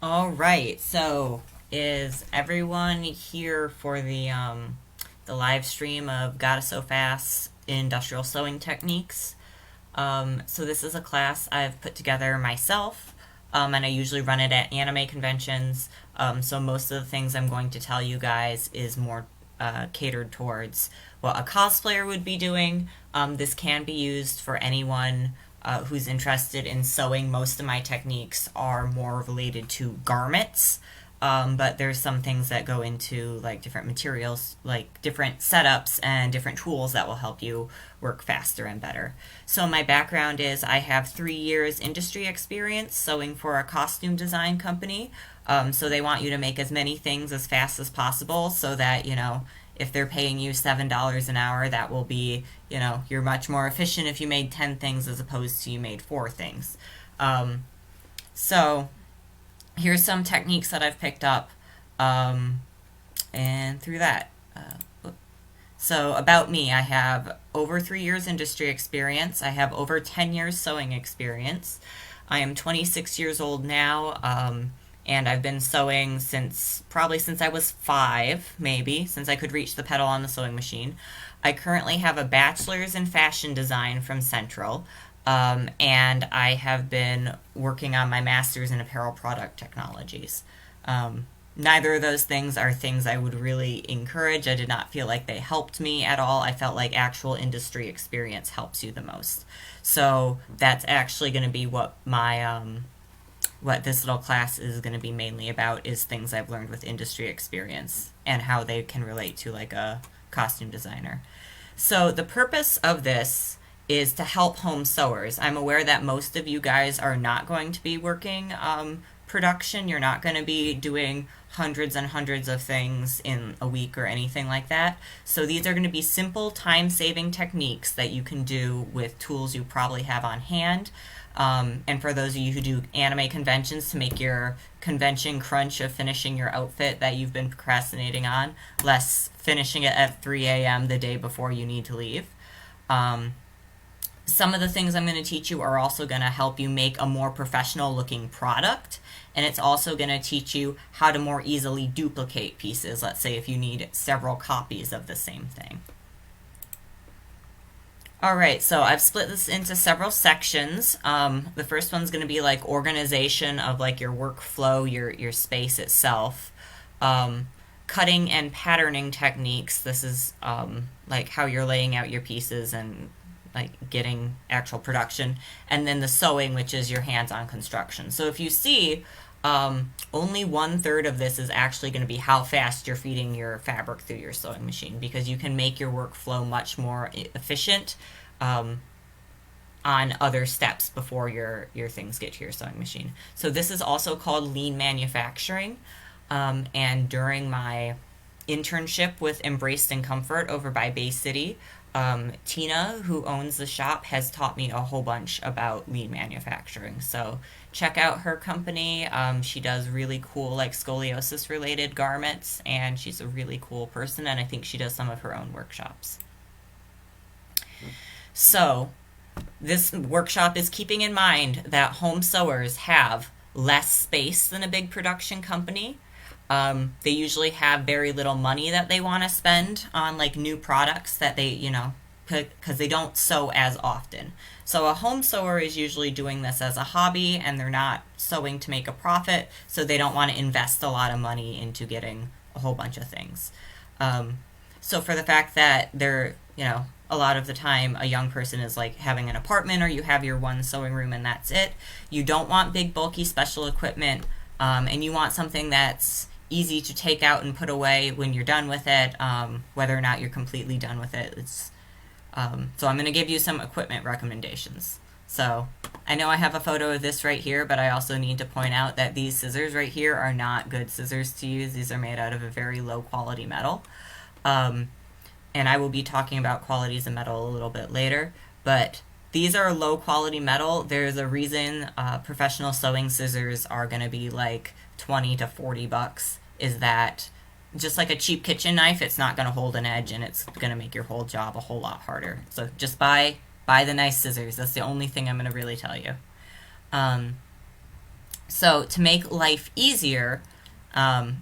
All right. So, is everyone here for the live stream of Gotta Sew Fast Industrial Sewing Techniques? So this is a class I've put together myself, and I usually run it at anime conventions. So most of the things I'm going to tell you guys is more catered towards what a cosplayer would be doing. This can be used for anyone who's interested in sewing. Most of my techniques are more related to garments. But there's some things that go into like different materials, like different setups and different tools that will help you work faster and better. So my background is I have 3 years industry experience sewing for a costume design company. So they want you to make as many things as fast as possible so that, if they're paying you $7 an hour, that will be, you're much more efficient if you made 10 things as opposed to you made 4 things. So here's some techniques that I've picked up, and through that. So about me, I have over 3 years industry experience. I have over 10 years sewing experience. I am 26 years old now, and I've been sewing probably since I was 5, maybe, since I could reach the pedal on the sewing machine. I currently have a bachelor's in fashion design from Central. And I have been working on my master's in apparel product technologies. Neither of those things are things I would really encourage. I did not feel like they helped me at all. I felt like actual industry experience helps you the most. So that's actually going to be what this little class is going to be mainly about, is things I've learned with industry experience and how they can relate to like a costume designer. So the purpose of this is to help home sewers. I'm aware that most of you guys are not going to be working production. You're not going to be doing hundreds and hundreds of things in a week or anything like that. So these are going to be simple time-saving techniques that you can do with tools you probably have on hand. And for those of you who do anime conventions, to make your convention crunch of finishing your outfit that you've been procrastinating on less finishing it at 3 a.m. the day before you need to leave. Some of the things I'm going to teach you are also going to help you make a more professional looking product, and it's also going to teach you how to more easily duplicate pieces, let's say if you need several copies of the same thing. Alright, so I've split this into several sections. The first one's going to be like organization of like your workflow, your space itself. Cutting and patterning techniques. This is like how you're laying out your pieces and like getting actual production, and then the sewing, which is your hands-on construction. So if you see, only 1/3 of this is actually going to be how fast you're feeding your fabric through your sewing machine, because you can make your workflow much more efficient on other steps before your things get to your sewing machine. So this is also called lean manufacturing, and during my internship with Embraced in Comfort over by Bay City, Tina, who owns the shop, has taught me a whole bunch about lean manufacturing. So check out her company. She does really cool like scoliosis related garments, and she's a really cool person, and I think she does some of her own workshops. So this workshop is keeping in mind that home sewers have less space than a big production company. They usually have very little money that they want to spend on like new products that they, because they don't sew as often. So a home sewer is usually doing this as a hobby, and they're not sewing to make a profit, so they don't want to invest a lot of money into getting a whole bunch of things. So for the fact that they're, a lot of the time a young person is like having an apartment, or you have your one sewing room and that's it. You don't want big bulky special equipment, and you want something that's easy to take out and put away when you're done with it, whether or not you're completely done with it. So I'm going to give you some equipment recommendations. So I know I have a photo of this right here, but I also need to point out that these scissors right here are not good scissors to use. These are made out of a very low quality metal. And I will be talking about qualities of metal a little bit later, but these are low quality metal. There's a reason professional sewing scissors are going to be like $20 to $40, is that just like a cheap kitchen knife, it's not going to hold an edge, and it's going to make your whole job a whole lot harder. So just buy the nice scissors. That's the only thing I'm going to really tell you. So to make life easier,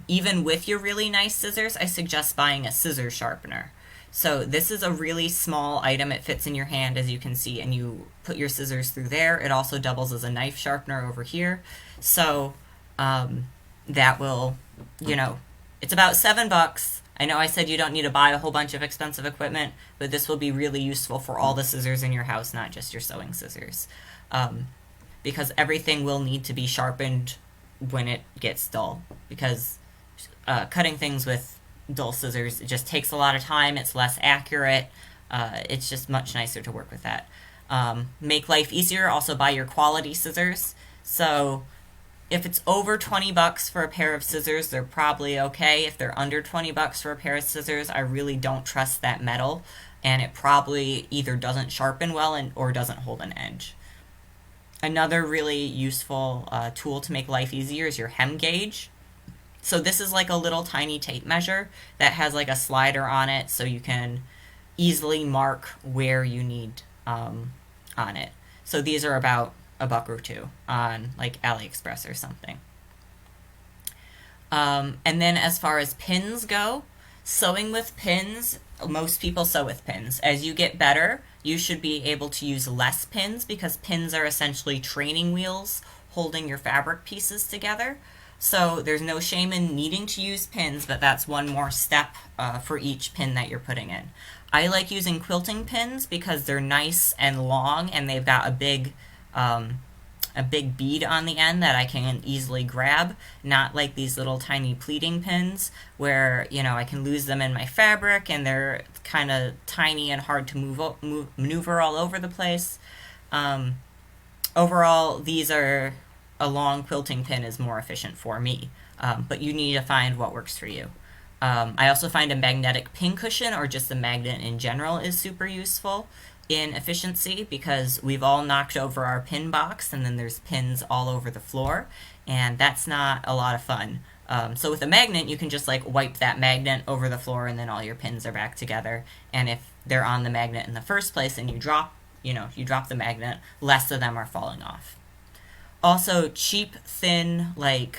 even with your really nice scissors, I suggest buying a scissor sharpener. So this is a really small item. It fits in your hand, as you can see, and you put your scissors through there. It also doubles as a knife sharpener over here. So that will, you know, it's about $7. I know I said you don't need to buy a whole bunch of expensive equipment, but this will be really useful for all the scissors in your house, not just your sewing scissors. Because everything will need to be sharpened when it gets dull. Because cutting things with dull scissors, it just takes a lot of time, it's less accurate, it's just much nicer to work with that. Make life easier, also buy your quality scissors. So if it's over $20 for a pair of scissors, they're probably okay. If they're under $20 for a pair of scissors, I really don't trust that metal, and it probably either doesn't sharpen well or doesn't hold an edge. Another really useful tool to make life easier is your hem gauge. So this is like a little tiny tape measure that has like a slider on it, so you can easily mark where you need on it. So these are about $1 or $2 on like AliExpress or something. And then as far as pins go, sewing with pins, most people sew with pins. As you get better, you should be able to use less pins because pins are essentially training wheels holding your fabric pieces together. So there's no shame in needing to use pins, but that's one more step for each pin that you're putting in. I like using quilting pins because they're nice and long, and they've got a big bead on the end that I can easily grab, not like these little tiny pleating pins where, you know, I can lose them in my fabric and they're kind of tiny and hard to maneuver all over the place. Overall, a long quilting pin is more efficient for me, but you need to find what works for you. I also find a magnetic pin cushion or just a magnet in general is super useful in efficiency because we've all knocked over our pin box and then there's pins all over the floor, and that's not a lot of fun. So with a magnet, you can just like wipe that magnet over the floor and then all your pins are back together. And if they're on the magnet in the first place and you drop the magnet, less of them are falling off. Also, cheap, thin, like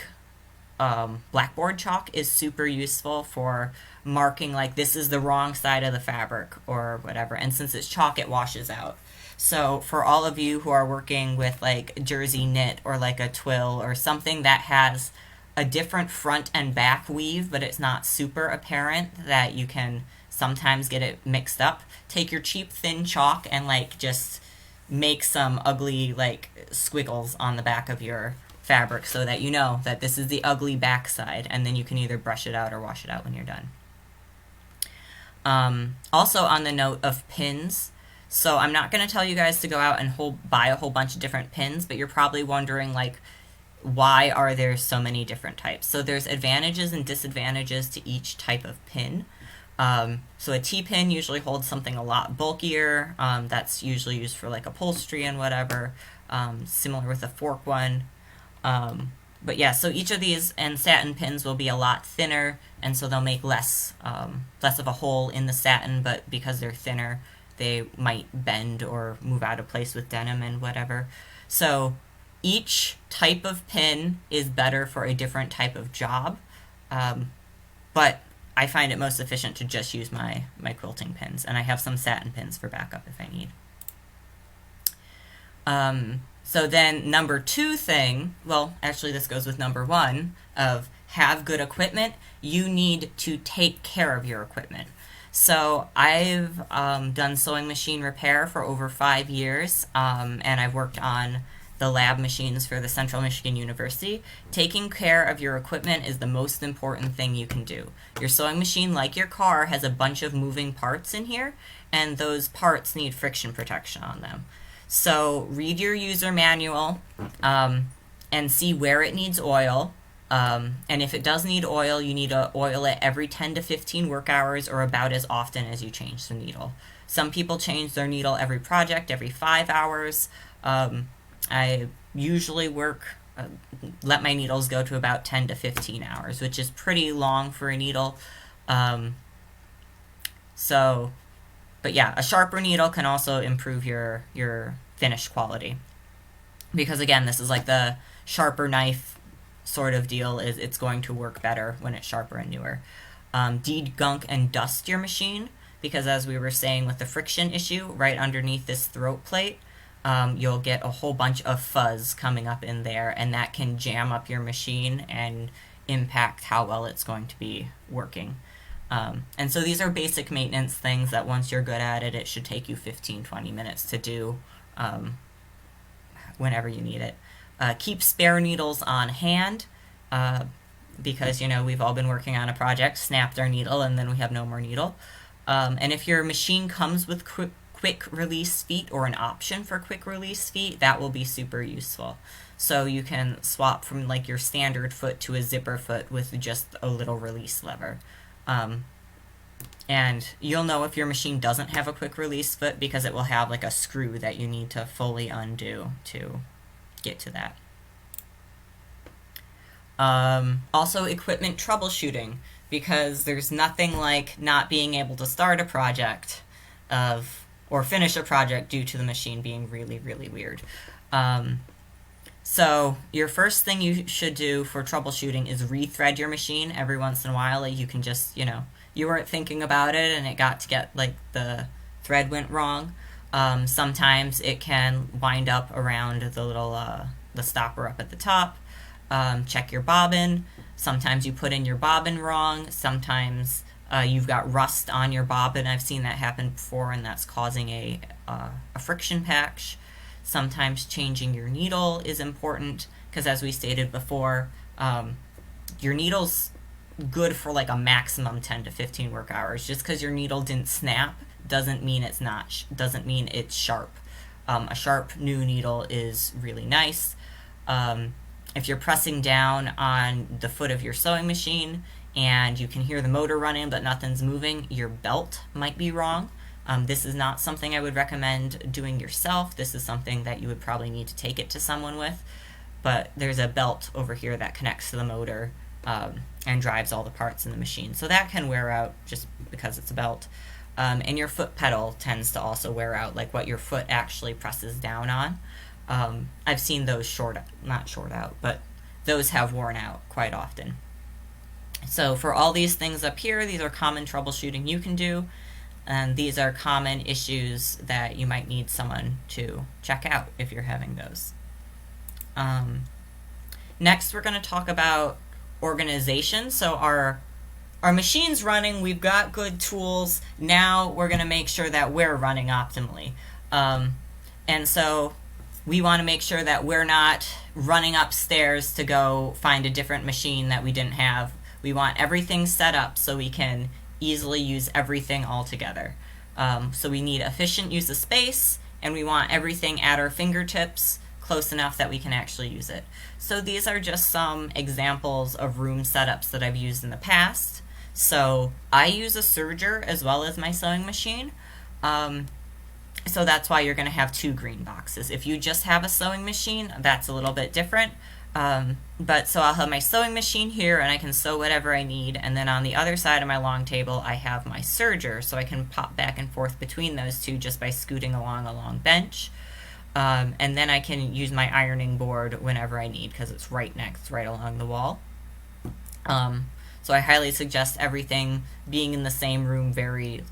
blackboard chalk is super useful for marking like this is the wrong side of the fabric or whatever, and since it's chalk it washes out. So for all of you who are working with like jersey knit or like a twill or something that has a different front and back weave but it's not super apparent that you can sometimes get it mixed up, take your cheap thin chalk and like just make some ugly like squiggles on the back of your fabric so that you know that this is the ugly back side, and then you can either brush it out or wash it out when you're done. Also on the note of pins, so I'm not going to tell you guys to go out and buy a whole bunch of different pins, but you're probably wondering like, why are there so many different types? So there's advantages and disadvantages to each type of pin. So a T-pin usually holds something a lot bulkier. That's usually used for like upholstery and whatever. Similar with a fork one. But yeah, so each of these and satin pins will be a lot thinner, and so they'll make less of a hole in the satin, but because they're thinner, they might bend or move out of place with denim and whatever. So each type of pin is better for a different type of job, but I find it most efficient to just use my quilting pins, and I have some satin pins for backup if I need. So then number 2 thing, well, actually this goes with number 1 of have good equipment. You need to take care of your equipment. So I've done sewing machine repair for over 5 years, and I've worked on the lab machines for the Central Michigan University. Taking care of your equipment is the most important thing you can do. Your sewing machine, like your car, has a bunch of moving parts in here, and those parts need friction protection on them. So read your user manual and see where it needs oil. And if it does need oil, you need to oil it every 10 to 15 work hours or about as often as you change the needle. Some people change their needle every project, every 5 hours. I usually let my needles go to about 10 to 15 hours, which is pretty long for a needle. But yeah, a sharper needle can also improve your finish quality. Because again, this is like the sharper knife sort of deal is it's going to work better when it's sharper and newer. Degunk and dust your machine, because as we were saying with the friction issue, right underneath this throat plate, you'll get a whole bunch of fuzz coming up in there, and that can jam up your machine and impact how well it's going to be working. And so these are basic maintenance things that once you're good at it, it should take you 15-20 minutes to do whenever you need it. Keep spare needles on hand, because, you know, we've all been working on a project, snapped our needle, and then we have no more needle. And if your machine comes with quick release feet or an option for quick release feet, that will be super useful. So you can swap from like your standard foot to a zipper foot with just a little release lever. And you'll know if your machine doesn't have a quick release foot because it will have like a screw that you need to fully undo to get to that. Also, equipment troubleshooting, because there's nothing like not being able to start a project or finish a project due to the machine being really, really weird. So your first thing you should do for troubleshooting is rethread your machine every once in a while. Like, you can just, you know, you weren't thinking about it and it got to get, like, the thread went wrong. Sometimes it can wind up around the little, the stopper up at the top. Check your bobbin. Sometimes you put in your bobbin wrong. Sometimes you've got rust on your bobbin. I've seen that happen before, and that's causing a friction patch. Sometimes changing your needle is important, because as we stated before, your needle's good for like a maximum 10 to 15 work hours. Just because your needle didn't snap doesn't mean it's not, doesn't mean it's sharp. A sharp new needle is really nice. If you're pressing down on the foot of your sewing machine and you can hear the motor running but nothing's moving, your belt might be wrong. This is not something I would recommend doing yourself. This is something that you would probably need to take it to someone with. But there's a belt over here that connects to the motor and drives all the parts in the machine. So that can wear out just because it's a belt. And your foot pedal tends to also wear out, like what your foot actually presses down on. I've seen those not short out, but those have worn out quite often. So for all these things up here, these are common troubleshooting you can do, and these are common issues that you might need someone to check out if you're having those. Next, we're going to talk about organization. So our machine's running, we've got good tools, now we're going to make sure that we're running optimally. And so we want to make sure that we're not running upstairs to go find a different machine that we didn't have. We want everything set up so we can easily use everything all together. So we need efficient use of space, and we want everything at our fingertips close enough that we can actually use it. So these are just some examples of room setups that I've used in the past. So I use a serger as well as my sewing machine. So that's why you're going to have two green boxes. If you just have a sewing machine, that's a little bit different. But so I'll have my sewing machine here and I can sew whatever I need, and then on the other side of my long table I have my serger, so I can pop back and forth between those two just by scooting along a long bench. And then I can use my ironing board whenever I need, because it's right along the wall. So I highly suggest everything being in the same room, very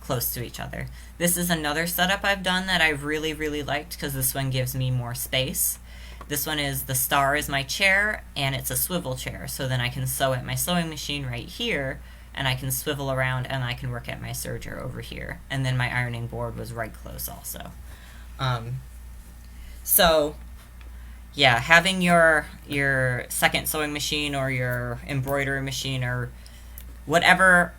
close to each other. This is another setup I've done that I've really, really liked, because this one gives me more space. This one is the star is my chair, and it's a swivel chair, so then I can sew at my sewing machine right here, and I can swivel around and I can work at my serger over here. And then my ironing board was right close also. So yeah, having your second sewing machine or your embroidery machine or whatever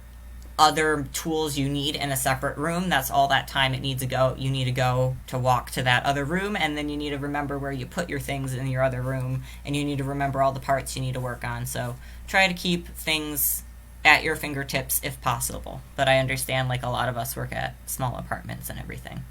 other tools you need in a separate room, that's all that time it needs to go. You need to go to walk to that other room, and then you need to remember where you put your things in your other room, and you need to remember all the parts you need to work on. So try to keep things at your fingertips if possible. But I understand a lot of us work at small apartments and everything.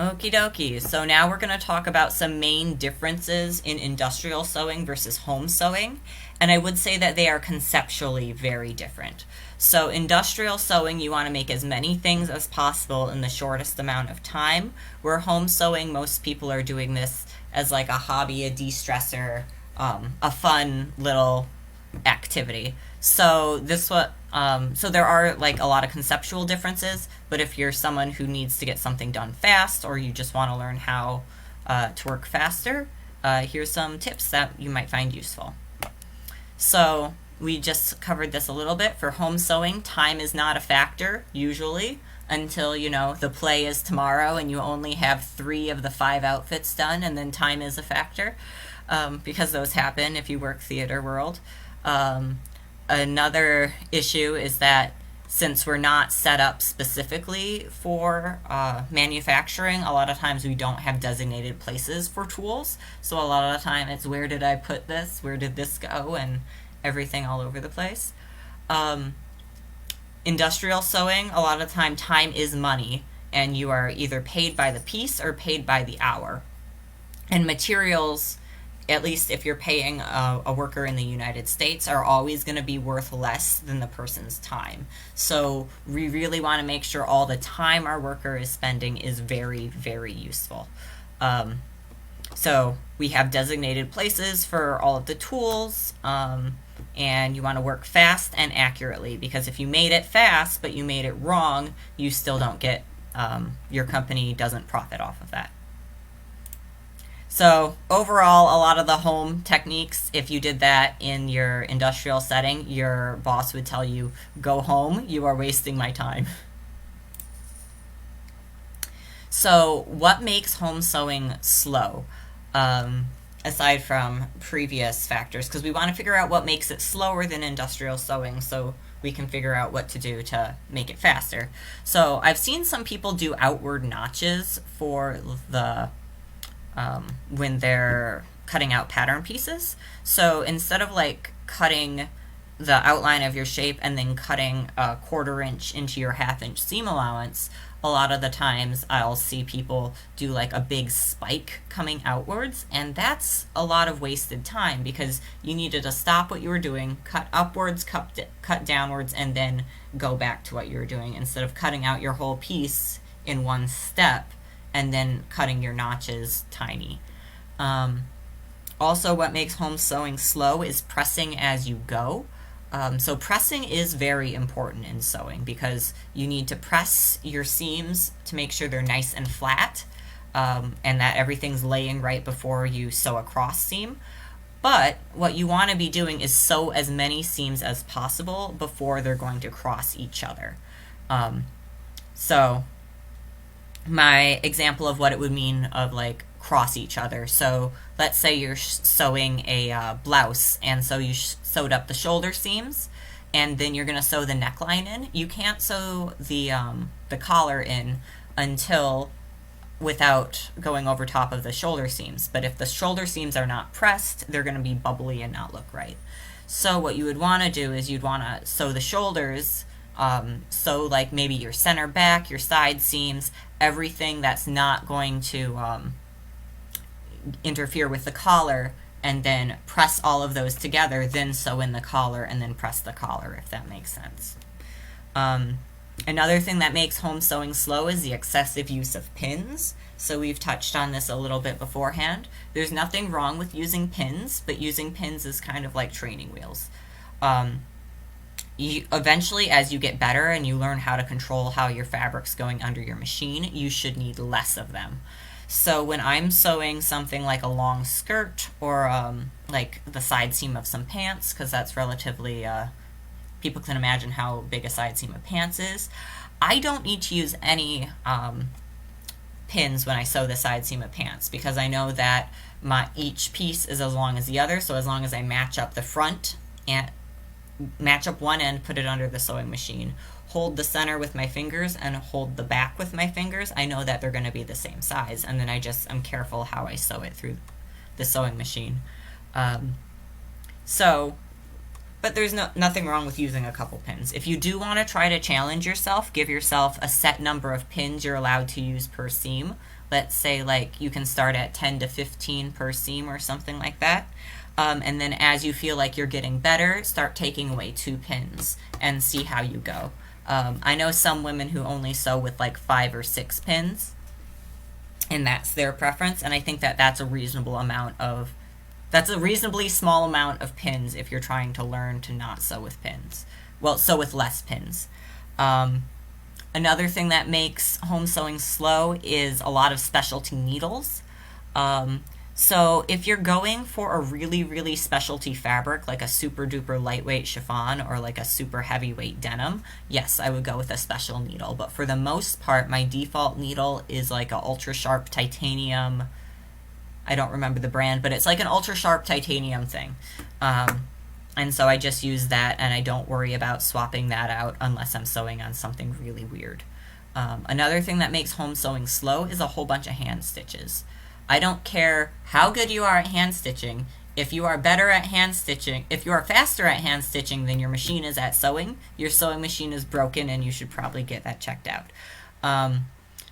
Okie dokie, so now we're going to talk about some main differences in industrial sewing versus home sewing, and I would say that they are conceptually very different. So industrial sewing, you want to make as many things as possible in the shortest amount of time, where home sewing, most people are doing this as like a hobby, a de-stressor, a fun little activity. So so there are like a lot of conceptual differences, but if you're someone who needs to get something done fast, or you just want to learn how to work faster, here's some tips that you might find useful. So we just covered this a little bit. For home sewing, time is not a factor usually until, the play is tomorrow and you only have 3 of the 5 outfits done, and then time is a factor, because those happen if you work theater world. Another issue is that since we're not set up specifically for manufacturing, a lot of times we don't have designated places for tools. So a lot of the time it's, where did I put this? Where did this go? And everything all over the place. Industrial sewing, a lot of time is money, and you are either paid by the piece or paid by the hour. And materials, at least if you're paying a worker in the United States, are always going to be worth less than the person's time. So we really want to make sure all the time our worker is spending is very, very useful. So we have designated places for all of the tools, and you want to work fast and accurately, because if you made it fast but you made it wrong, you still don't get, your company doesn't profit off of that. So overall, a lot of the home techniques, if you did that in your industrial setting, your boss would tell you, go home, you are wasting my time. So what makes home sewing slow? Aside from previous factors, because we want to figure out what makes it slower than industrial sewing so we can figure out what to do to make it faster. So I've seen some people do outward notches for the when they're cutting out pattern pieces. So instead of like cutting the outline of your shape and then cutting a 1/4 inch into your 1/2 inch seam allowance, a lot of the times I'll see people do like a big spike coming outwards, and that's a lot of wasted time, because you needed to stop what you were doing, cut upwards, cut downwards, and then go back to what you were doing, instead of cutting out your whole piece in one step and then cutting your notches tiny. Also, what makes home sewing slow is pressing as you go. So pressing is very important in sewing, because you need to press your seams to make sure they're nice and flat, and that everything's laying right before you sew a cross seam. But what you want to be doing is sew as many seams as possible before they're going to cross each other. So my example of what it would mean of like cross each other. So let's say you're sewing a blouse, and so you sewed up the shoulder seams, and then you're going to sew the neckline in. You can't sew the collar in until without going over top of the shoulder seams. But if the shoulder seams are not pressed, they're going to be bubbly and not look right. So what you would want to do is you'd want to sew the shoulders, sew like maybe your center back, your side seams, everything that's not going to interfere with the collar, and then press all of those together, then sew in the collar, and then press the collar, if that makes sense. Another thing that makes home sewing slow is the excessive use of pins. So we've touched on this a little bit beforehand. There's nothing wrong with using pins, but using pins is kind of like training wheels. Eventually, as you get better and you learn how to control how your fabric's going under your machine, you should need less of them. So when I'm sewing something like a long skirt, or like the side seam of some pants, because that's relatively, people can imagine how big a side seam of pants is, I don't need to use any pins when I sew the side seam of pants, because I know that each piece is as long as the other. So as long as I match up the front and match up one end, put it under the sewing machine, hold the center with my fingers and hold the back with my fingers, I know that they're going to be the same size, and then I'm careful how I sew it through the sewing machine. But there's nothing wrong with using a couple pins. If you do want to try to challenge yourself, give yourself a set number of pins you're allowed to use per seam. Let's say like you can start at 10 to 15 per seam or something like that. And then as you feel like you're getting better, start taking away 2 pins and see how you go. I know some women who only sew with like 5 or 6 pins. and that's their preference. And I think that that's a that's a reasonably small amount of pins if you're trying to learn to not sew with pins. Well, sew with less pins. Um, Another thing that makes home sewing slow is a lot of specialty needles. Um, so if you're going for a really, really specialty fabric, like a super duper lightweight chiffon or like a super heavyweight denim, yes, I would go with a special needle. But for the most part, my default needle is like a ultra sharp titanium. I don't remember the brand, but it's like an ultra sharp titanium thing. And so I just use that, and I don't worry about swapping that out unless I'm sewing on something really weird. Another thing that makes home sewing slow is a whole bunch of hand stitches. I don't care how good you are at hand stitching. If you are better at hand stitching, if you are faster at hand stitching than your machine is at sewing, your sewing machine is broken and you should probably get that checked out.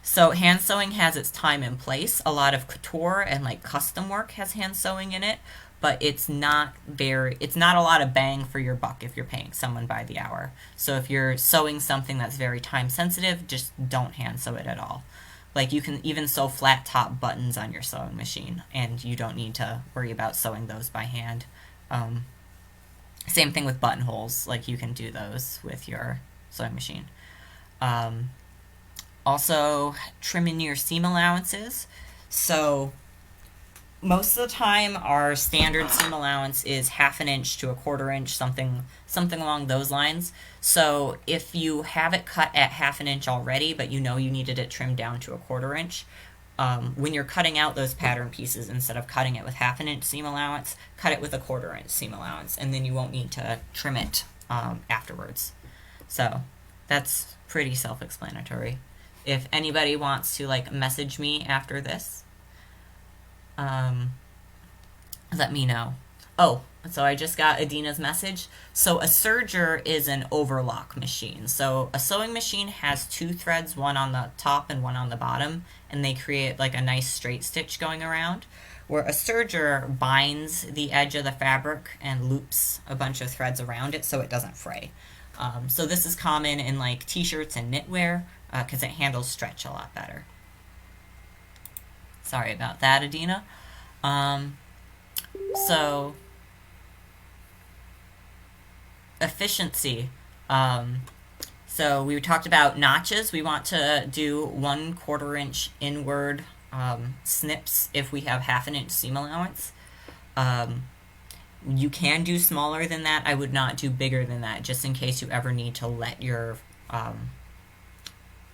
So hand sewing has its time and place. A lot of couture and like custom work has hand sewing in it, but it's not a lot of bang for your buck if you're paying someone by the hour. So if you're sewing something that's very time sensitive, just don't hand sew it at all. Like you can even sew flat top buttons on your sewing machine, and you don't need to worry about sewing those by hand. Same thing with buttonholes, like you can do those with your sewing machine. Also, trimming your seam allowances. So most of the time our standard seam allowance is 1/2 inch to 1/4 inch, something along those lines. So if you have it cut at 1/2 inch already, but you know you needed it trimmed down to 1/4 inch, when you're cutting out those pattern pieces, instead of cutting it with 1/2 inch seam allowance, cut it with 1/4 inch seam allowance, and then you won't need to trim it afterwards. So that's pretty self-explanatory. If anybody wants to like message me after this, let me know. Oh, so I just got Adina's message. So a serger is an overlock machine. So a sewing machine has 2 threads, one on the top and one on the bottom, and they create like a nice straight stitch going around. Where a serger binds the edge of the fabric and loops a bunch of threads around it so it doesn't fray. So this is common in like t-shirts and knitwear because it handles stretch a lot better. Sorry about that, Adina. So efficiency. So we talked about notches. We want to do 1/4 inch inward snips if we have 1/2 inch seam allowance. You can do smaller than that. I would not do bigger than that, just in case you ever need to let your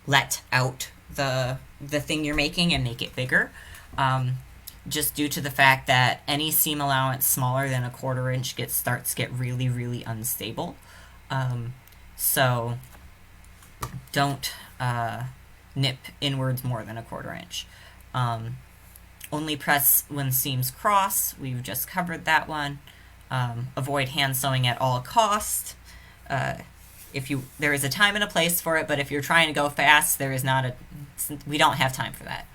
let out the thing you're making and make it bigger. Just due to the fact that any seam allowance smaller than 1/4 inch starts to get really, really unstable. So don't nip inwards more than 1/4 inch. Only press when seams cross. We've just covered that one. Avoid hand sewing at all cost. There is a time and a place for it, but if you're trying to go fast, we don't have time for that.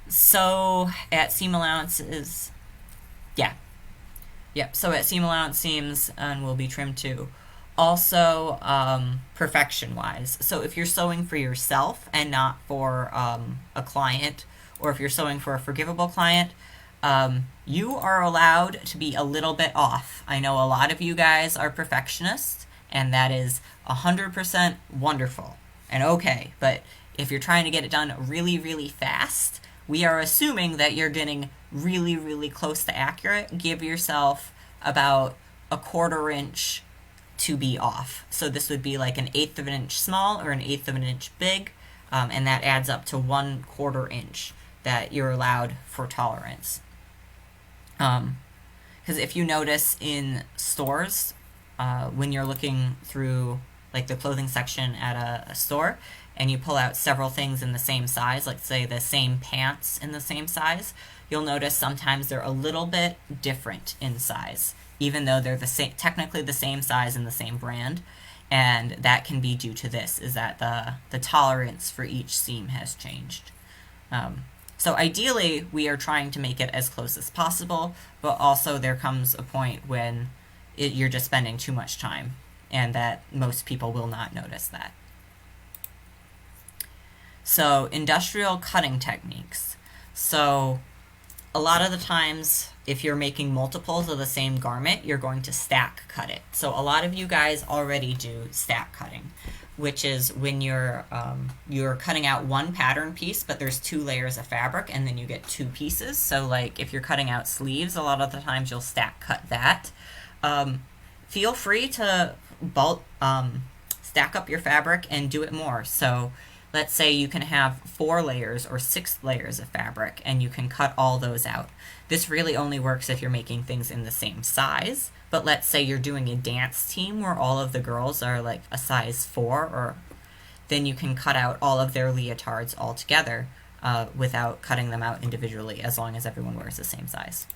So at seam allowances, so at seam allowance seams and will be trimmed too. Also, perfection wise. So if you're sewing for yourself and not for a client, or if you're sewing for a forgivable client, you are allowed to be a little bit off. I know a lot of you guys are perfectionists, and that is 100% wonderful and okay. But if you're trying to get it done really, really fast, we are assuming that you're getting really, really close to accurate. Give yourself about 1/4 inch to be off. So this would be like 1/8 of an inch small or 1/8 of an inch big, and that adds up to 1/4 inch that you're allowed for tolerance. Because if you notice in stores, when you're looking through like the clothing section at a store, and you pull out several things in the same size, like say the same pants in the same size, you'll notice sometimes they're a little bit different in size, even though they're technically the same size and the same brand. And that can be due to this, is that the tolerance for each seam has changed. So ideally, we are trying to make it as close as possible, but also there comes a point when you're just spending too much time, and that most people will not notice that. So industrial cutting techniques. So a lot of the times, if you're making multiples of the same garment, you're going to stack cut it. So a lot of you guys already do stack cutting, which is when you're cutting out one pattern piece, but there's 2 layers of fabric, and then you get 2 pieces. So like if you're cutting out sleeves, a lot of the times you'll stack cut that. Feel free to stack up your fabric and do it more. So let's say you can have 4 layers or 6 layers of fabric, and you can cut all those out. This really only works if you're making things in the same size, but let's say you're doing a dance team where all of the girls are like a size 4, or then you can cut out all of their leotards all together without cutting them out individually, as long as everyone wears the same size.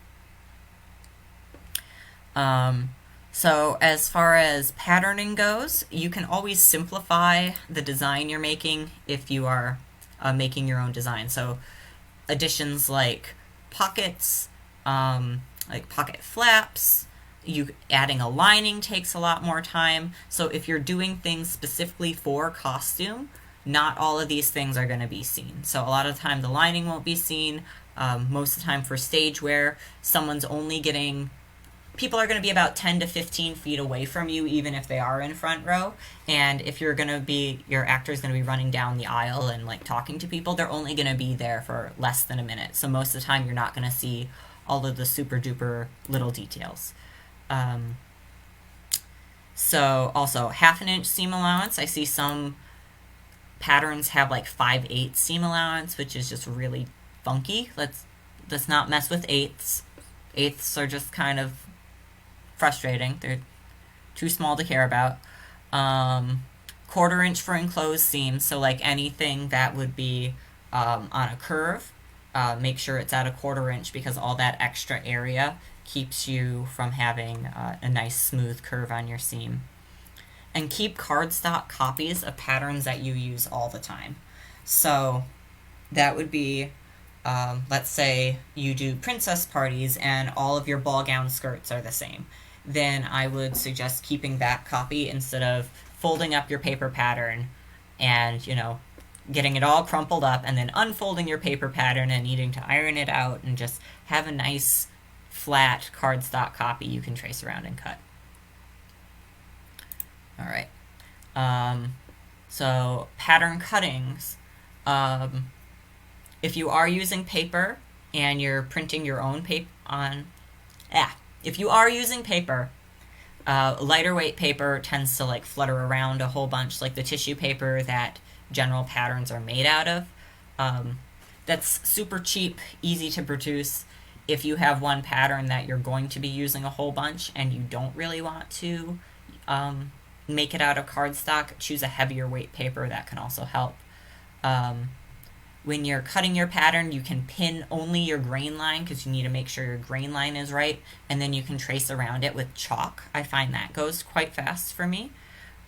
So as far as patterning goes, you can always simplify the design you're making if you are making your own design. So additions like pockets, like pocket flaps, adding a lining takes a lot more time. So if you're doing things specifically for costume, not all of these things are going to be seen. So a lot of the time the lining won't be seen. Most of the time for stage wear, people are going to be about 10 to 15 feet away from you, even if they are in front row. And if your actor's going to be running down the aisle and like talking to people, they're only going to be there for less than a minute. So most of the time you're not going to see all of the super duper little details. So also 1/2 inch seam allowance. I see some patterns have like 5/8 seam allowance, which is just really funky. Let's not mess with eighths. Eighths are just kind of frustrating. They're too small to care about. 1/4 inch for enclosed seams. So like anything that would be on a curve, make sure it's at 1/4 inch, because all that extra area keeps you from having a nice smooth curve on your seam. And keep cardstock copies of patterns that you use all the time. So that would be, let's say you do princess parties and all of your ball gown skirts are the same. Then I would suggest keeping that copy instead of folding up your paper pattern and, getting it all crumpled up and then unfolding your paper pattern and needing to iron it out, and just have a nice flat cardstock copy you can trace around and cut. All right. So pattern cuttings. If you are using paper and you're printing your own paper if you are using paper, lighter weight paper tends to like flutter around a whole bunch, like the tissue paper that general patterns are made out of. That's super cheap, easy to produce. If you have one pattern that you're going to be using a whole bunch and you don't really want to make it out of cardstock, choose a heavier weight paper. That can also help. When you're cutting your pattern, you can pin only your grain line, because you need to make sure your grain line is right, and then you can trace around it with chalk. I find that goes quite fast for me.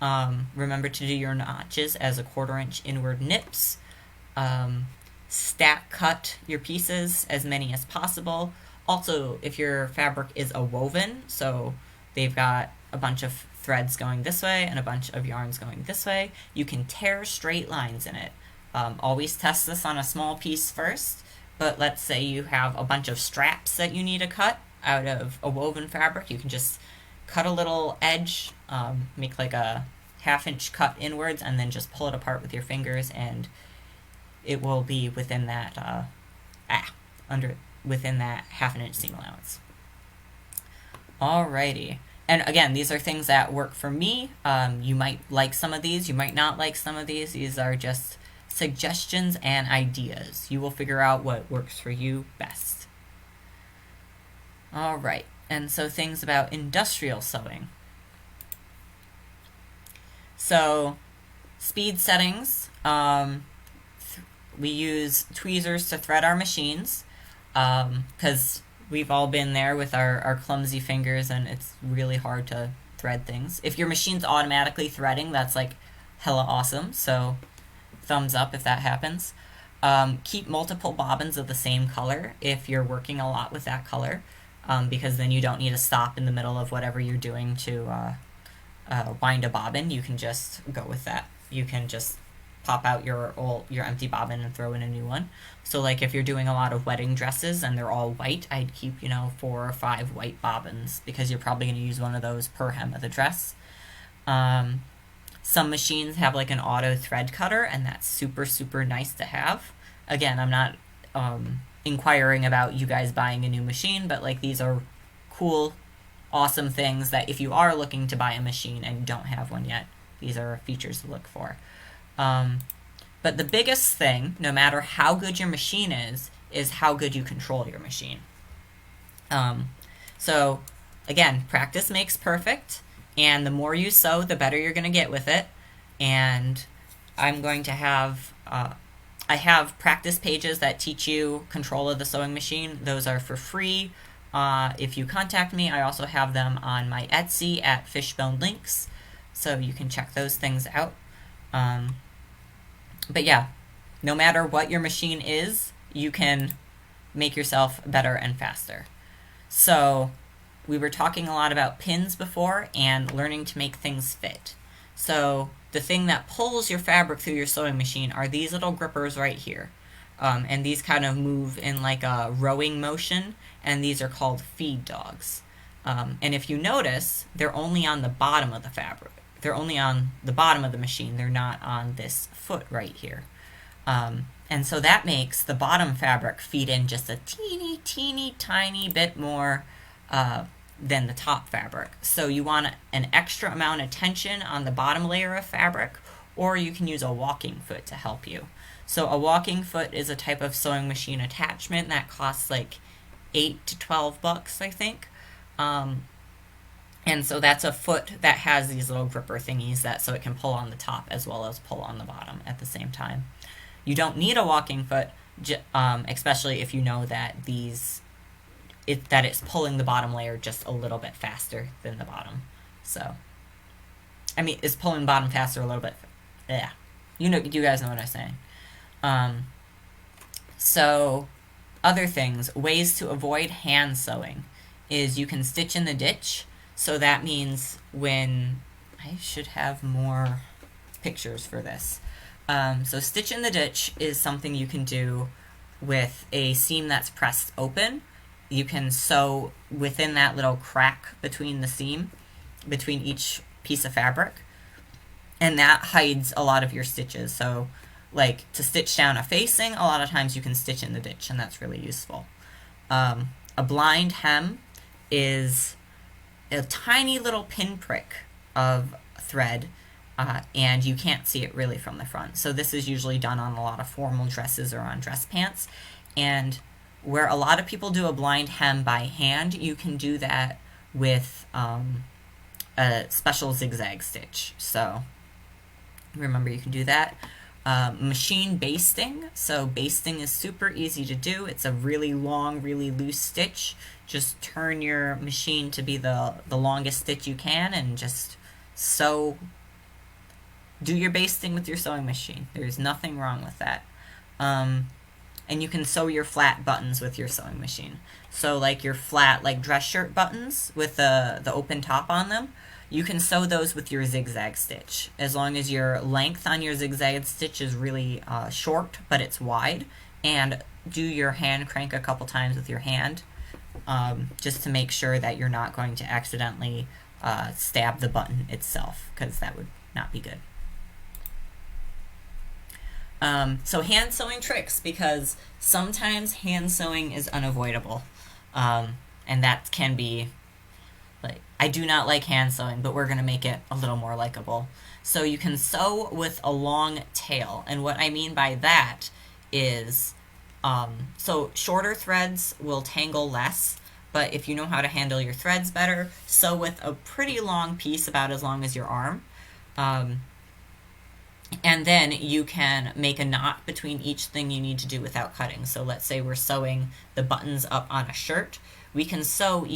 Remember to do your notches as 1/4 inch inward nips. Stack cut your pieces, as many as possible. Also, if your fabric is a woven, so they've got a bunch of threads going this way and a bunch of yarns going this way, you can tear straight lines in it. Always test this on a small piece first, but let's say you have a bunch of straps that you need to cut out of a woven fabric. You can just cut a little edge, make like a 1/2 inch cut inwards, and then just pull it apart with your fingers, and it will be within that within that 1/2 inch seam allowance. Alrighty. And again, these are things that work for me. You might like some of these, you might not like some of these. These are just suggestions and ideas. You will figure out what works for you best. All right, and so things about industrial sewing. So speed settings, we use tweezers to thread our machines, because we've all been there with our clumsy fingers, and it's really hard to thread things. If your machine's automatically threading, that's like hella awesome, so thumbs up if that happens. Keep multiple bobbins of the same color if you're working a lot with that color, because then you don't need to stop in the middle of whatever you're doing to wind a bobbin. You can just go with that. You can just pop out your empty bobbin and throw in a new one. So like if you're doing a lot of wedding dresses and they're all white, I'd keep, 4 or 5 white bobbins because you're probably going to use one of those per hem of the dress. Some machines have like an auto thread cutter, and that's super, super nice to have. Again, I'm not inquiring about you guys buying a new machine, but like these are cool, awesome things that if you are looking to buy a machine and you don't have one yet, these are features to look for. But the biggest thing, no matter how good your machine is how good you control your machine. So again, practice makes perfect, and the more you sew, the better you're going to get with it. And I'm going to have, I have practice pages that teach you control of the sewing machine. Those are for free. If you contact me, I also have them on my Etsy at Fishbone Links, so you can check those things out. But yeah, no matter what your machine is, you can make yourself better and faster. So we were talking a lot about pins before and learning to make things fit. So the thing that pulls your fabric through your sewing machine are these little grippers right here. And these kind of move in like a rowing motion, and these are called feed dogs. And if you notice, they're only on the bottom of the fabric. They're only on the bottom of the machine. They're not on this foot right here. And so that makes the bottom fabric feed in just a teeny tiny bit more than the top fabric. So you want an extra amount of tension on the bottom layer of fabric, or you can use a walking foot to help you. So a walking foot is a type of sewing machine attachment that costs like $8 to $12, I think. And so that's a foot that has these little gripper thingies so it can pull on the top as well as pull on the bottom at the same time. You don't need a walking foot, especially if you know that that it's pulling the bottom layer just a little bit faster than the bottom. So, I mean, it's pulling the bottom faster a little bit. Yeah, you guys know what I'm saying. So, other things, ways to avoid hand sewing is you can stitch in the ditch. So that means I should have more pictures for this. So stitch in the ditch is something you can do with a seam that's pressed open. You can sew within that little crack between the seam, between each piece of fabric, and that hides a lot of your stitches. So like to stitch down a facing, a lot of times you can stitch in the ditch, and that's really useful. A blind hem is a tiny little pinprick of thread, and you can't see it really from the front. So this is usually done on a lot of formal dresses or on dress pants. And where a lot of people do a blind hem by hand, you can do that with a special zigzag stitch. So remember, you can do that. Machine basting. So basting is super easy to do. It's a really long, really loose stitch. Just turn your machine to be the longest stitch you can and just sew. Do your basting with your sewing machine. There's nothing wrong with that. And you can sew your flat buttons with your sewing machine. So like your flat like dress shirt buttons with the open top on them, you can sew those with your zigzag stitch. As long as your length on your zigzag stitch is really short, but it's wide, and do your hand crank a couple times with your hand, just to make sure that you're not going to accidentally stab the button itself, because that would not be good. So hand sewing tricks, because sometimes hand sewing is unavoidable, and that can be like, I do not like hand sewing, but we're going to make it a little more likable. So you can sew with a long tail, and what I mean by that is, so shorter threads will tangle less, but if you know how to handle your threads better, sew with a pretty long piece, about as long as your arm. And then you can make a knot between each thing you need to do without cutting. So let's say we're sewing the buttons up on a shirt. We can sew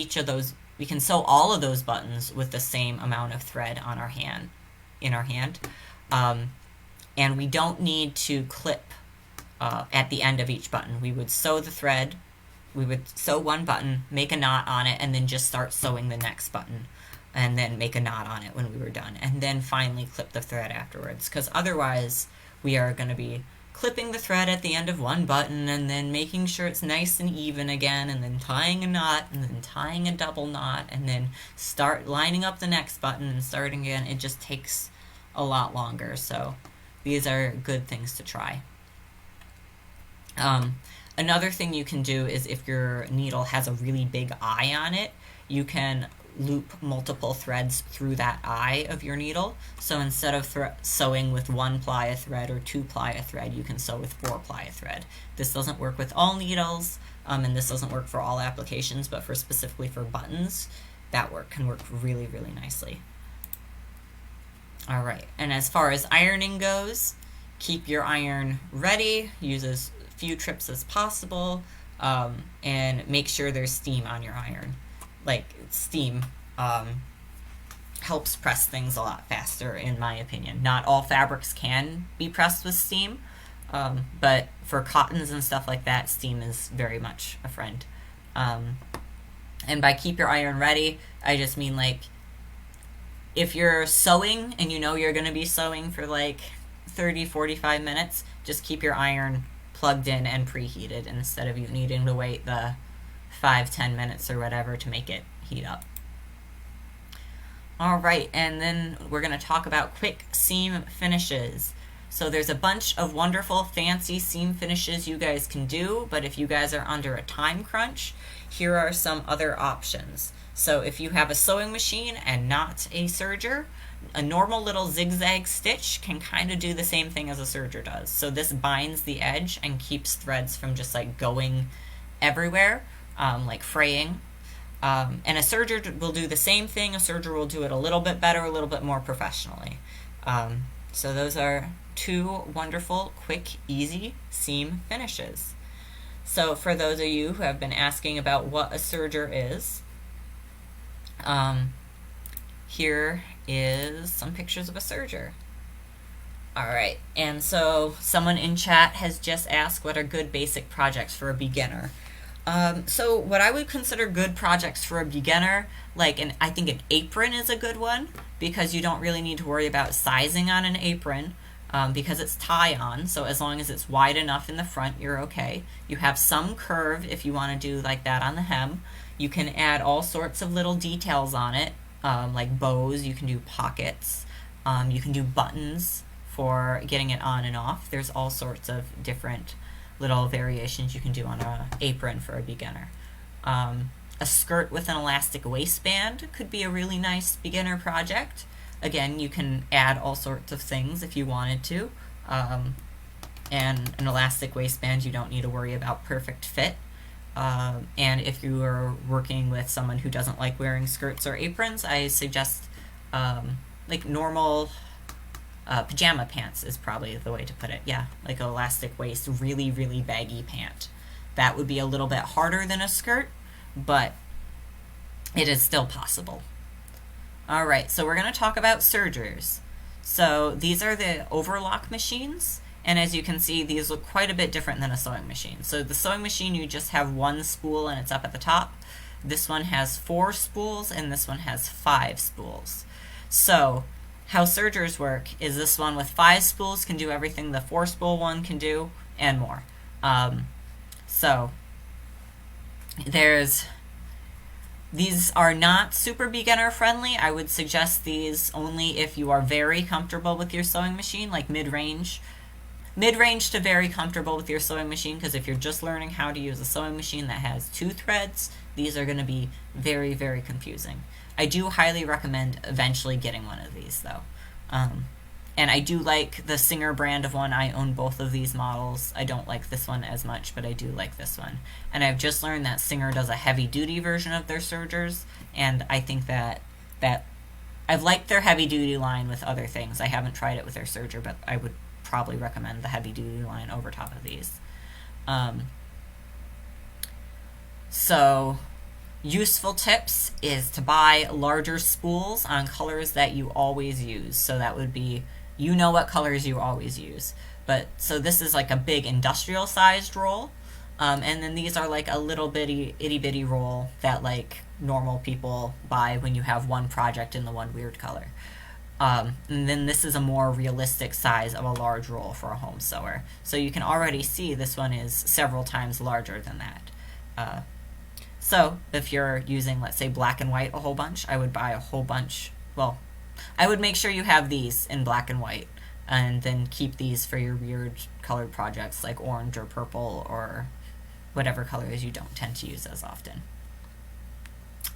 all of those buttons with the same amount of thread on our hand, and we don't need to clip at the end of each button. We would sew the thread, we would sew one button, make a knot on it, and then just start sewing the next button, and then make a knot on it when we were done, and then finally clip the thread afterwards, because otherwise We are going to be clipping the thread at the end of one button and then making sure it's nice and even again, and then tying a knot and then tying a double knot and then start lining up the next button and starting again. It just takes a lot longer, so these are good things to try. Another thing you can do is if your needle has a really big eye on it, you can loop multiple threads through that eye of your needle. So instead of sewing with 1 ply a thread or 2 ply a thread, you can sew with 4 ply a thread. This doesn't work with all needles, and this doesn't work for all applications, but specifically for buttons, that can work really, really nicely. All right, and as far as ironing goes, keep your iron ready, use as few trips as possible, and make sure there's steam on your iron. Like, steam helps press things a lot faster, in my opinion. Not all fabrics can be pressed with steam, but for cottons and stuff like that, steam is very much a friend. And by keep your iron ready, I just mean, like, if you're sewing and you know you're going to be sewing for like 30-45 minutes, just keep your iron plugged in and preheated instead of you needing to wait the 5-10 minutes or whatever to make it heat up. All right, and then we're going to talk about quick seam finishes. So there's a bunch of wonderful fancy seam finishes you guys can do, but if you guys are under a time crunch, here are some other options. So if you have a sewing machine and not a serger, a normal little zigzag stitch can kind of do the same thing as a serger does. So this binds the edge and keeps threads from just like going everywhere, like fraying. And a serger will do the same thing. A serger will do it a little bit better, a little bit more professionally. So those are 2 wonderful, quick, easy seam finishes. So for those of you who have been asking about what a serger is, here is some pictures of a serger. Alright, and so someone in chat has just asked what are good basic projects for a beginner. So what I would consider good projects for a beginner, I think an apron is a good one, because you don't really need to worry about sizing on an apron, because it's tie-on, so as long as it's wide enough in the front, you're okay. You have some curve if you want to do like that on the hem. You can add all sorts of little details on it, like bows. You can do pockets. You can do buttons for getting it on and off. There's all sorts of different little variations you can do on an apron for a beginner. A skirt with an elastic waistband could be a really nice beginner project. Again, you can add all sorts of things if you wanted to. And an elastic waistband, you don't need to worry about perfect fit. And if you are working with someone who doesn't like wearing skirts or aprons, I suggest like normal pajama pants is probably the way to put it. Yeah, like an elastic waist, really, really baggy pant. That would be a little bit harder than a skirt, but it is still possible. All right, so we're going to talk about sergers. So these are the overlock machines. And as you can see, these look quite a bit different than a sewing machine. So the sewing machine, you just have 1 spool and it's up at the top. This one has 4 spools and this one has 5 spools. So how sergers work is this one with 5 spools can do everything the 4 spool one can do and more. So these are not super beginner friendly. I would suggest these only if you are very comfortable with your sewing machine, like mid-range to very comfortable with your sewing machine, because if you're just learning how to use a sewing machine that has 2 threads, these are going to be very, very confusing. I do highly recommend eventually getting one of these, though. And I do like the Singer brand of one. I own both of these models. I don't like this one as much, but I do like this one. And I've just learned that Singer does a heavy-duty version of their sergers, and I think that I've liked their heavy-duty line with other things. I haven't tried it with their serger, but I would probably recommend the heavy-duty line over top of these. So useful tips is to buy larger spools on colors that you always use. So that would be, you know what colors you always use. But so this is like a big industrial sized roll. And then these are like a little bitty itty bitty roll that like normal people buy when you have one project in the one weird color. And then this is a more realistic size of a large roll for a home sewer. So you can already see this one is several times larger than that. So if you're using, let's say, black and white a whole bunch, I would buy a whole bunch. Well, I would make sure you have these in black and white, and then keep these for your weird colored projects like orange or purple or whatever colors you don't tend to use as often.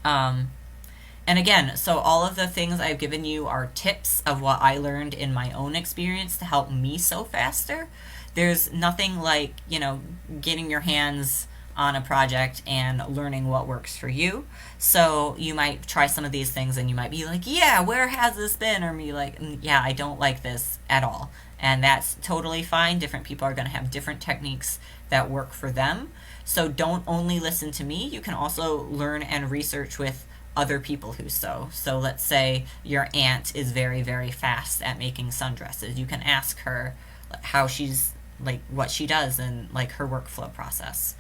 And again, so all of the things I've given you are tips of what I learned in my own experience to help me sew faster. There's nothing like, getting your hands on a project and learning what works for you. So you might try some of these things and you might be like, yeah, where has this been? Or be like, yeah, I don't like this at all. And that's totally fine. Different people are going to have different techniques that work for them. So don't only listen to me. You can also learn and research with other people who sew. So let's say your aunt is very, very fast at making sundresses. You can ask her how she's, what she does and her workflow process.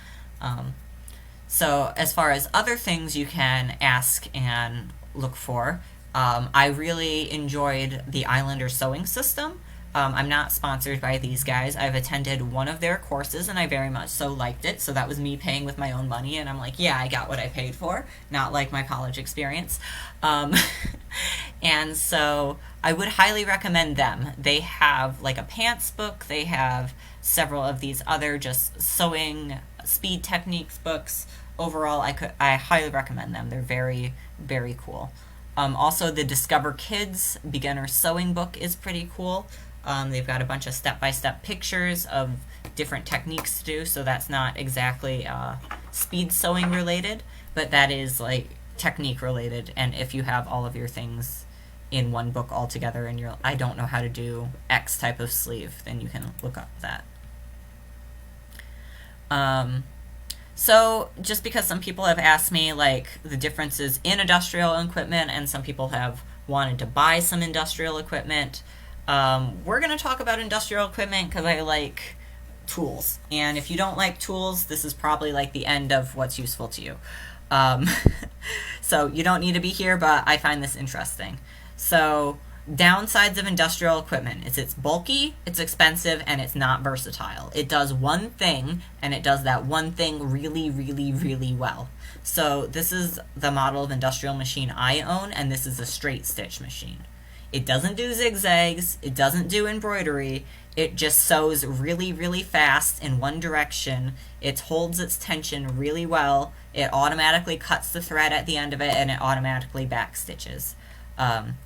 So as far as other things you can ask and look for, I really enjoyed the Islander Sewing System. I'm not sponsored by these guys. I've attended one of their courses and I very much so liked it. So that was me paying with my own money, and I'm like, yeah, I got what I paid for, not like my college experience. And so I would highly recommend them. They have a pants book. They have several of these other just sewing speed techniques books. Overall, I highly recommend them. They're very, very cool. Also, the Discover Kids Beginner Sewing book is pretty cool. They've got a bunch of step-by-step pictures of different techniques to do, so that's not exactly speed sewing related, but that is technique related. And if you have all of your things in one book all together and I don't know how to do X type of sleeve, then you can look up that. So just because some people have asked me the differences in industrial equipment, and some people have wanted to buy some industrial equipment, we're going to talk about industrial equipment because I like tools. And if you don't like tools, this is probably the end of what's useful to you. So you don't need to be here, but I find this interesting. So downsides of industrial equipment is it's bulky, it's expensive, and it's not versatile. It does one thing, and it does that one thing really, really, really well. So this is the model of industrial machine I own, and this is a straight stitch machine. It doesn't do zigzags, it doesn't do embroidery, it just sews really, really fast in one direction. It holds its tension really well, it automatically cuts the thread at the end of it, and it automatically back stitches.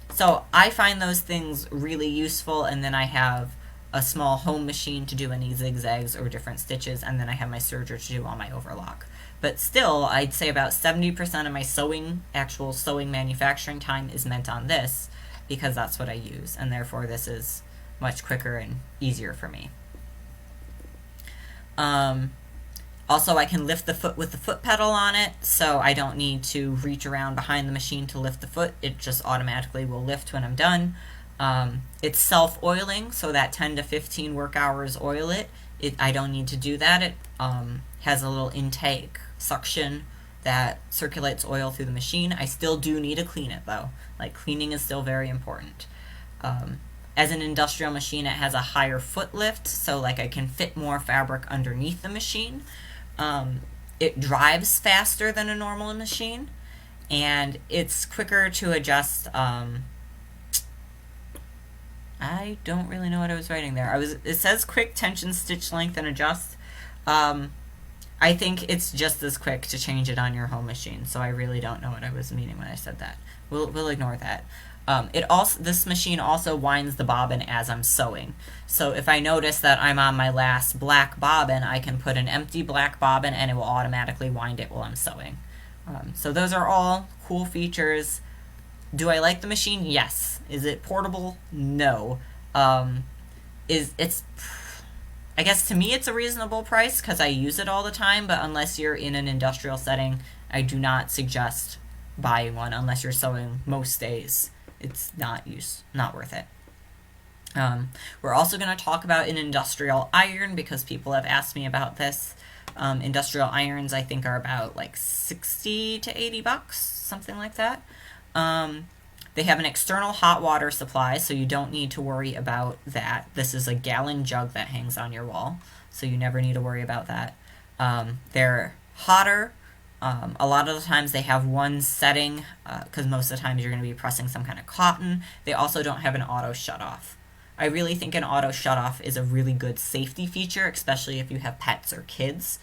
So I find those things really useful, and then I have a small home machine to do any zigzags or different stitches, and then I have my serger to do all my overlock. But still, I'd say about 70% of my actual sewing manufacturing time is meant on this, because that's what I use, and therefore this is much quicker and easier for me. Also, I can lift the foot with the foot pedal on it, so I don't need to reach around behind the machine to lift the foot. It just automatically will lift when I'm done. It's self-oiling, so that 10 to 15 work hours oil it. I don't need to do that. It has a little intake suction that circulates oil through the machine. I still do need to clean it, though. Cleaning is still very important. As an industrial machine, it has a higher foot lift, so I can fit more fabric underneath the machine. It drives faster than a normal machine, and it's quicker to adjust. I don't really know what I was writing there. It says quick tension stitch length and adjust. I think it's just as quick to change it on your home machine, so I really don't know what I was meaning when I said that. We'll ignore that. This machine also winds the bobbin as I'm sewing. So if I notice that I'm on my last black bobbin, I can put an empty black bobbin and it will automatically wind it while I'm sewing. So those are all cool features. Do I like the machine? Yes. Is it portable? No. I guess to me it's a reasonable price because I use it all the time, but unless you're in an industrial setting, I do not suggest buying one unless you're sewing most days. It's not worth it. We're also going to talk about an industrial iron because people have asked me about this. Industrial irons I think are about 60 to $80, something like that. They have an external hot water supply, so you don't need to worry about that. This is a gallon jug that hangs on your wall, so you never need to worry about that. They're hotter. A lot of the times they have one setting, because most of the times you're going to be pressing some kind of cotton. They also don't have an auto shut-off. I really think an auto shut-off is a really good safety feature, especially if you have pets or kids,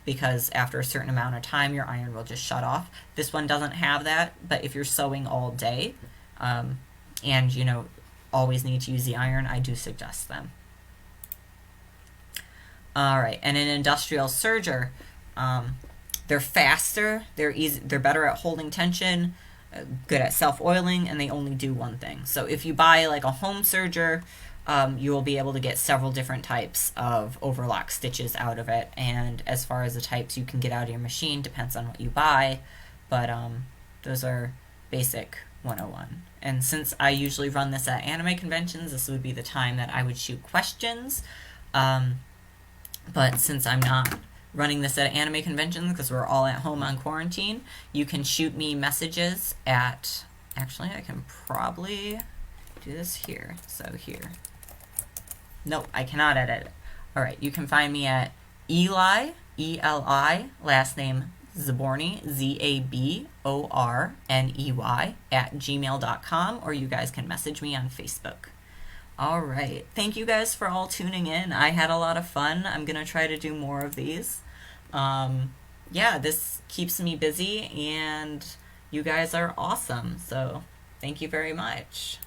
because after a certain amount of time your iron will just shut off. This one doesn't have that, but if you're sewing all day, and always need to use the iron, I do suggest them. Alright, and an industrial serger, they're faster, they're better at holding tension, good at self-oiling, and they only do one thing. So if you buy like a home serger, you will be able to get several different types of overlock stitches out of it, and as far as the types you can get out of your machine depends on what you buy, but those are basic 101. And since I usually run this at anime conventions, this would be the time that I would shoot questions, but since I'm not running this at anime conventions because we're all at home on quarantine, you can shoot me messages at, actually I can probably do this here, so here. Nope, I cannot edit it. Alright, you can find me at Eli, E-L-I, last name Zaborny, Z-A-B-O-R-N-E-Y, at gmail.com, or you guys can message me on Facebook. Alright, thank you guys for all tuning in. I had a lot of fun. I'm going to try to do more of these. Yeah, this keeps me busy, and you guys are awesome, so thank you very much.